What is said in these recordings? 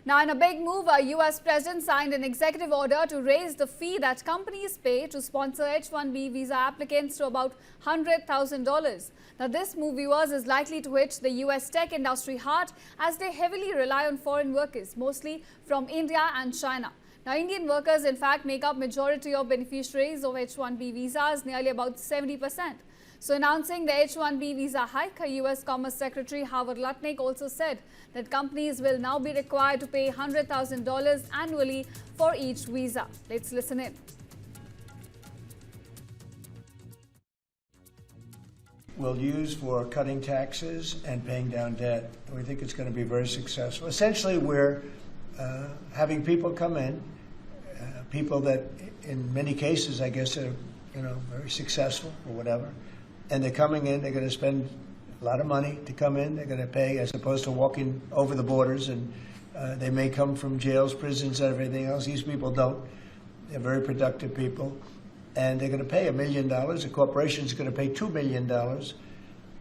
Now, in a big move, a U.S. president signed an executive order to raise the fee that companies pay to sponsor H-1B visa applicants to about $100,000. Now, this move, viewers, is likely to hit the U.S. tech industry hard as they heavily rely on foreign workers, mostly from India and China. Now, Indian workers, in fact, make up majority of beneficiaries of H-1B visas, nearly about 70%. So, announcing the H-1B visa hike, U.S. Commerce Secretary Howard Lutnick also said that companies will now be required to pay $100,000 annually for each visa. Let's listen in. We'll use for cutting taxes and paying down debt. We think it's going to be very successful. Essentially, we're having people come in, people that in many cases, I guess, are very successful or whatever. And they're coming in, they're going to spend a lot of money to come in. They're going to pay as opposed to walking over the borders. And they may come from jails, prisons, and everything else. These people don't. They're very productive people. And they're going to pay $1 million. The corporation's going to pay $2 million.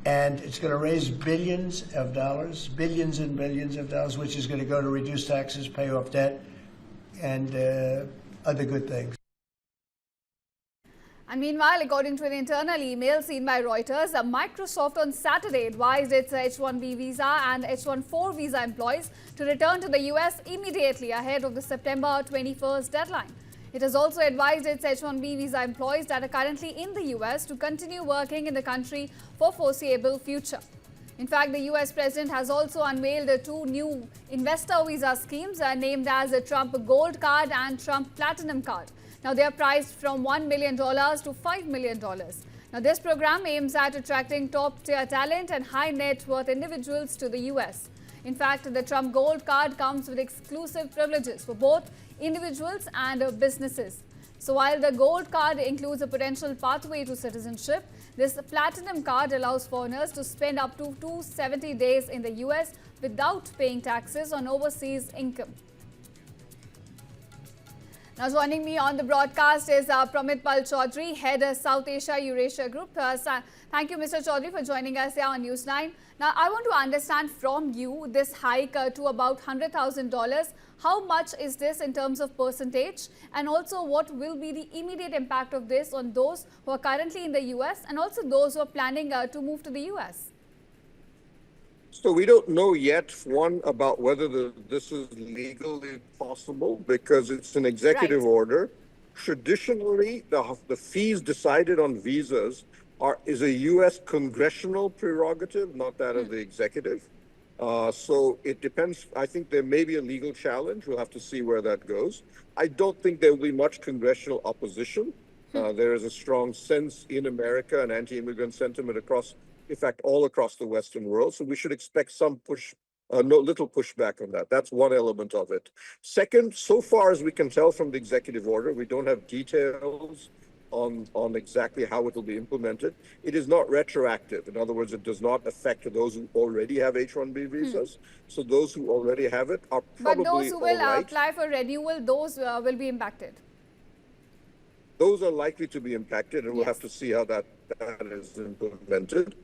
And it's going to raise billions of dollars, billions and billions of dollars, which is going to go to reduce taxes, pay off debt, and other good things. And meanwhile, according to an internal email seen by Reuters, Microsoft on Saturday advised its H-1B visa and H-1B visa employees to return to the U.S. immediately ahead of the September 21st deadline. It has also advised its H-1B visa employees that are currently in the U.S. to continue working in the country for foreseeable future. In fact, the U.S. President has also unveiled two new investor visa schemes named as the Trump Gold Card and Trump Platinum Card. Now, they are priced from $1 million to $5 million. Now, this program aims at attracting top-tier talent and high-net-worth individuals to the U.S. In fact, the Trump Gold Card comes with exclusive privileges for both individuals and businesses. So, while the Gold Card includes a potential pathway to citizenship, this Platinum Card allows foreigners to spend up to 270 days in the U.S. without paying taxes on overseas income. Now, joining me on the broadcast is Pramit Pal Chaudhary, Head of South Asia Eurasia Group. Thank you, Mr. Chaudhary, for joining us here on News9. Now, I want to understand from you this hike to about $100,000. How much is this in terms of percentage? And also, what will be the immediate impact of this on those who are currently in the U.S. and also those who are planning to move to the U.S.? So we don't know yet, one, about whether this is legally possible because it's an executive order. Traditionally, the fees decided on visas is a U.S. congressional prerogative, not that of the executive. So it depends. I think there may be a legal challenge. We'll have to see where that goes. I don't think there will be much congressional opposition. There is a strong sense in America and anti-immigrant sentiment across, in fact, all across the Western world. So we should expect some little pushback on that. That's one element of it. Second, so far as we can tell from the executive order, we don't have details on exactly how it will be implemented. It is not retroactive. In other words, it does not affect those who already have H-1B visas. So those who already have it are probably But those who will apply for renewal, those will be impacted. Those are likely to be impacted, and we'll have to see how that is implemented.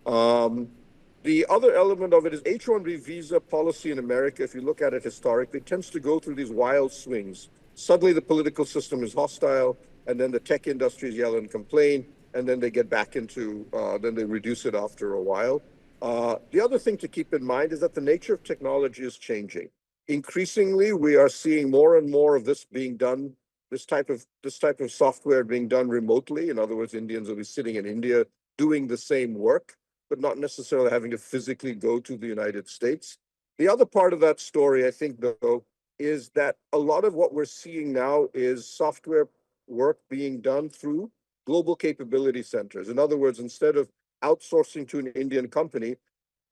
The other element of it is H-1B visa policy in America, if you look at it historically, tends to go through these wild swings. Suddenly the political system is hostile, and then the tech industries yell and complain, and then they get back into, then they reduce it after a while. The other thing to keep in mind is that the nature of technology is changing. Increasingly, we are seeing more and more of this being done, this type of software being done remotely. In other words, Indians will be sitting in India doing the same work, but not necessarily having to physically go to the United States. The other part of that story, I think, though, is that a lot of what we're seeing now is software work being done through global capability centers. In other words, instead of outsourcing to an Indian company,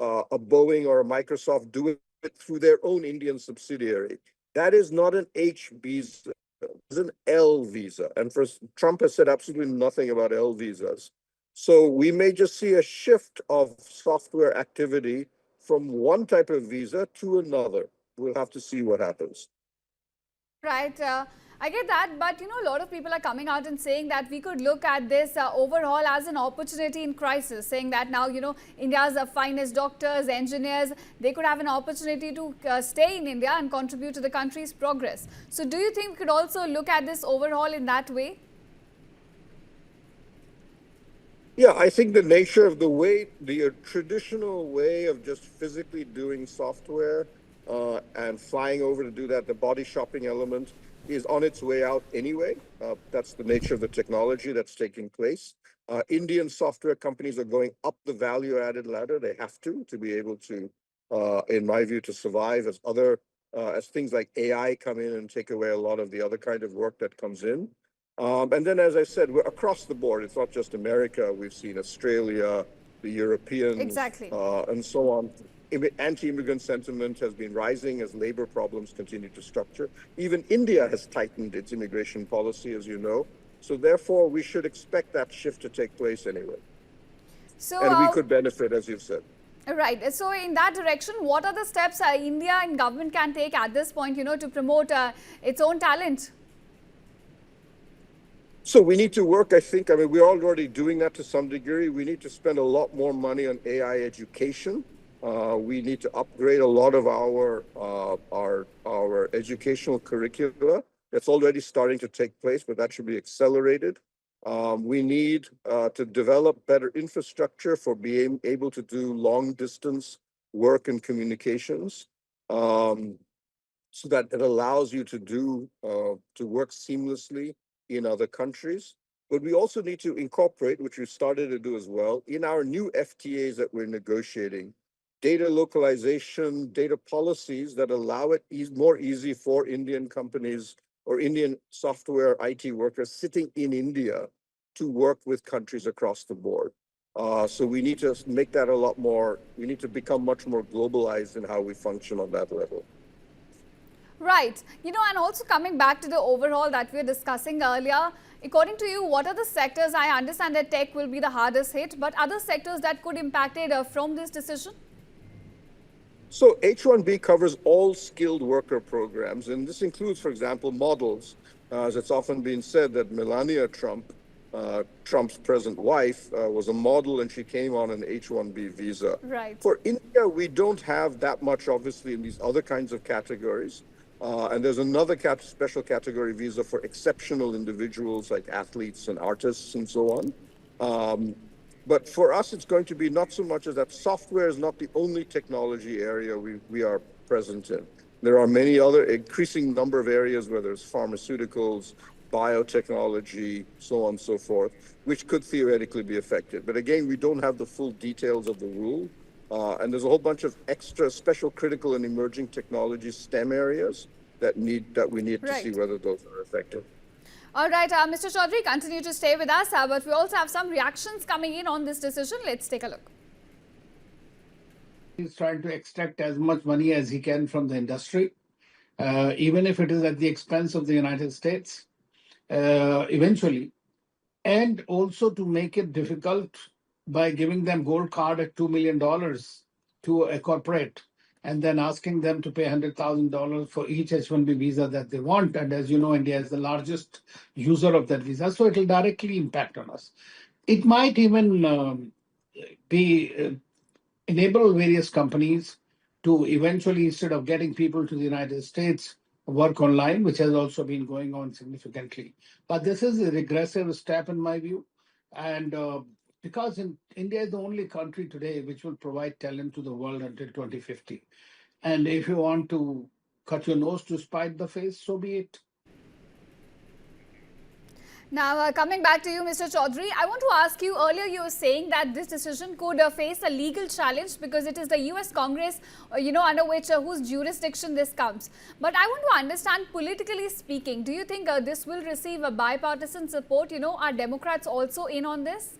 a Boeing or a Microsoft doing it through their own Indian subsidiary. That is not an H visa, it's an L visa. And Trump has said absolutely nothing about L visas. So we may just see a shift of software activity from one type of visa to another. We'll have to see what happens. Right. I get that, but a lot of people are coming out and saying that we could look at this overhaul as an opportunity in crisis, saying that now, India's finest doctors, engineers, they could have an opportunity to stay in India and contribute to the country's progress. So do you think we could also look at this overhaul in that way? Yeah, I think the nature of the traditional way of just physically doing software and flying over to do that, the body shopping element is on its way out anyway. That's the nature of the technology that's taking place. Indian software companies are going up the value added ladder. They have to be able to, in my view, to survive as things like AI come in and take away a lot of the other kind of work that comes in. And then, as I said, we're across the board. It's not just America. We've seen Australia, the Europeans, Exactly. and so on. Anti-immigrant sentiment has been rising as labor problems continue to structure. Even India has tightened its immigration policy, as you know. So therefore, we should expect that shift to take place anyway. So, And we could benefit, as you've said. right. So, in that direction, what are the steps India and government can take at this point, to promote its own talent? So we need to work, I think, we're already doing that to some degree. We need to spend a lot more money on AI education. We need to upgrade a lot of our educational curricula. That's already starting to take place, but that should be accelerated. We need to develop better infrastructure for being able to do long distance work and communications, so that it allows you to work seamlessly in other countries. But we also need to incorporate, which we've started to do as well, in our new FTAs that we're negotiating, data localization, data policies that allow it more easy for Indian companies or Indian software IT workers sitting in India to work with countries across the board. So we need to make that a lot more, we need to become much more globalized in how we function on that level. Right. And also coming back to the overhaul that we were discussing earlier, according to you, what are the sectors? I understand that tech will be the hardest hit, but other sectors that could impact it from this decision? So H-1B covers all skilled worker programs, and this includes, for example, models. As it's often been said that Melania Trump, Trump's present wife, was a model and she came on an H-1B visa. Right. For India, we don't have that much, obviously, in these other kinds of categories. And there's another special category visa for exceptional individuals like athletes and artists and so on. But for us, it's going to be not so much as that software is not the only technology area we are present in. There are many other increasing number of areas where there's pharmaceuticals, biotechnology, so on and so forth, which could theoretically be affected. But again, we don't have the full details of the rule. And there's a whole bunch of extra special critical and emerging technology STEM areas that we need to see whether those are affected. All right, Mr. Chaudhary, continue to stay with us, but we also have some reactions coming in on this decision. Let's take a look. He's trying to extract as much money as he can from the industry, even if it is at the expense of the United States, eventually. And also to make it difficult by giving them gold card at $2 million to a corporate and then asking them to pay $100,000 for each H-1B visa that they want. And as you know, India is the largest user of that visa, so it will directly impact on us. It might even enable various companies to eventually, instead of getting people to the United States, work online, which has also been going on significantly. But this is a regressive step in my view. And because India is the only country today which will provide talent to the world until 2050. And if you want to cut your nose to spite the face, so be it. Now, coming back to you, Mr. Chaudhary, I want to ask you, earlier you were saying that this decision could face a legal challenge because it is the U.S. Congress, under which, whose jurisdiction this comes. But I want to understand, politically speaking, do you think this will receive a bipartisan support? Are Democrats also in on this?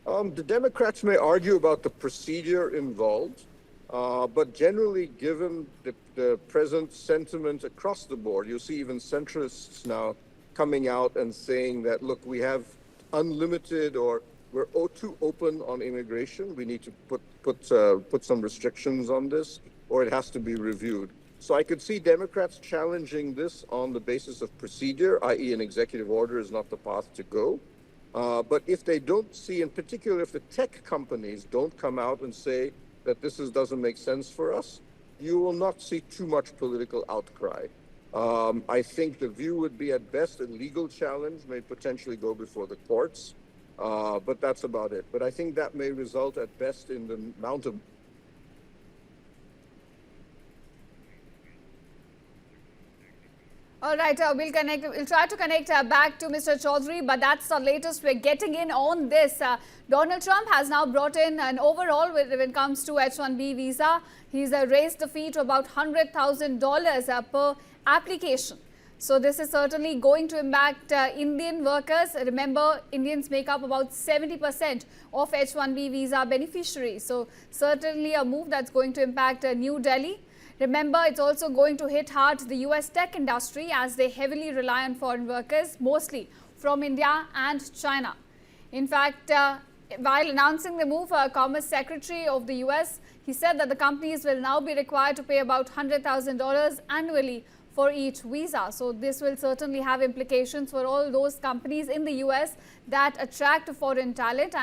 The Democrats may argue about the procedure involved, but generally, given the present sentiment across the board, you'll see even centrists now coming out and saying that, look, we have unlimited or we're too open on immigration. We need to put some restrictions on this, or it has to be reviewed. So I could see Democrats challenging this on the basis of procedure, i.e. an executive order is not the path to go. But if they don't see, in particular, if the tech companies don't come out and say that doesn't make sense for us, you will not see too much political outcry. I think the view would be at best a legal challenge, may potentially go before the courts, but that's about it. But I think that may result at best in the amount of All right, we'll try to connect back to Mr. Chaudhary, but that's the latest we're getting in on this. Donald Trump has now brought in an overhaul when it comes to H-1B visa. He's raised the fee to about $100,000 per application. So this is certainly going to impact Indian workers. Remember, Indians make up about 70% of H-1B visa beneficiaries. So certainly a move that's going to impact New Delhi. Remember, it's also going to hit hard the U.S. tech industry as they heavily rely on foreign workers, mostly from India and China. In fact, while announcing the move, Commerce Secretary of the U.S., he said that the companies will now be required to pay about $100,000 annually for each visa. So this will certainly have implications for all those companies in the U.S. that attract foreign talent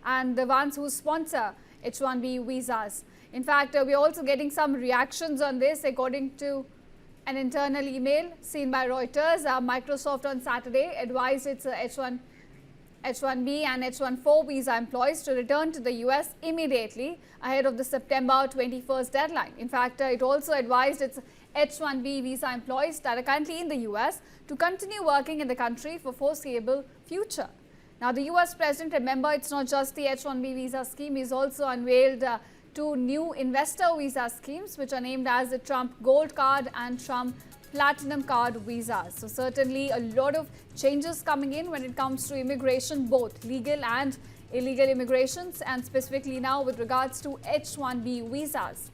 and the ones who sponsor H-1B visas. In fact, we're also getting some reactions on this. According to an internal email seen by Reuters, Microsoft on Saturday advised its H-1B and H-1 visa employees to return to the U.S. immediately ahead of the September 21st deadline. In fact, it also advised its H-1B visa employees that are currently in the U.S. to continue working in the country for foreseeable future. Now, the U.S. President, remember, it's not just the H-1B visa scheme. He's also unveiled two new investor visa schemes, which are named as the Trump Gold Card and Trump Platinum Card visas. So certainly a lot of changes coming in when it comes to immigration, both legal and illegal immigrations, and specifically now with regards to H-1B visas.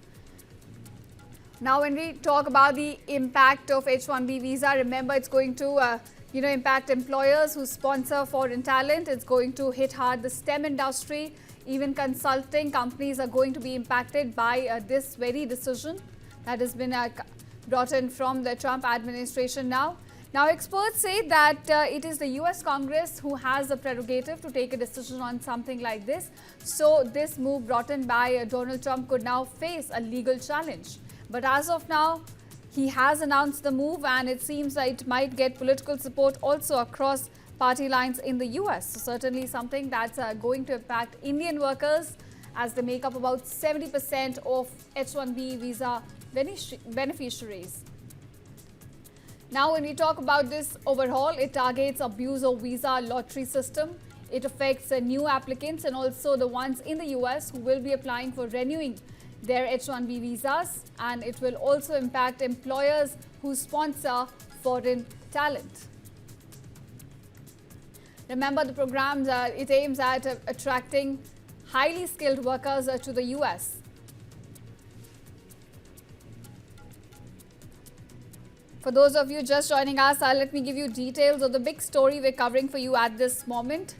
Now, when we talk about the impact of H-1B visa, remember it's going to impact employers who sponsor foreign talent. It's going to hit hard the STEM industry. Even consulting companies are going to be impacted by this very decision that has been brought in from the Trump administration now. Now, experts say that it is the U.S. Congress who has the prerogative to take a decision on something like this. So this move brought in by Donald Trump could now face a legal challenge. But as of now, he has announced the move, and it seems that it might get political support also across party lines in the U.S. So certainly something that's going to impact Indian workers as they make up about 70% of H-1B visa beneficiaries. Now, when we talk about this overhaul, it targets abuse of visa lottery system. It affects new applicants and also the ones in the U.S. who will be applying for renewing their H-1B visas, and it will also impact employers who sponsor foreign talent. Remember, the program, it aims at attracting highly skilled workers to the U.S. For those of you just joining us, let me give you details of the big story we're covering for you at this moment.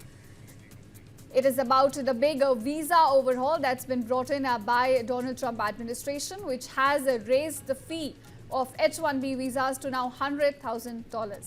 It is about the big visa overhaul that's been brought in by Donald Trump administration, which has raised the fee of H-1B visas to now $100,000.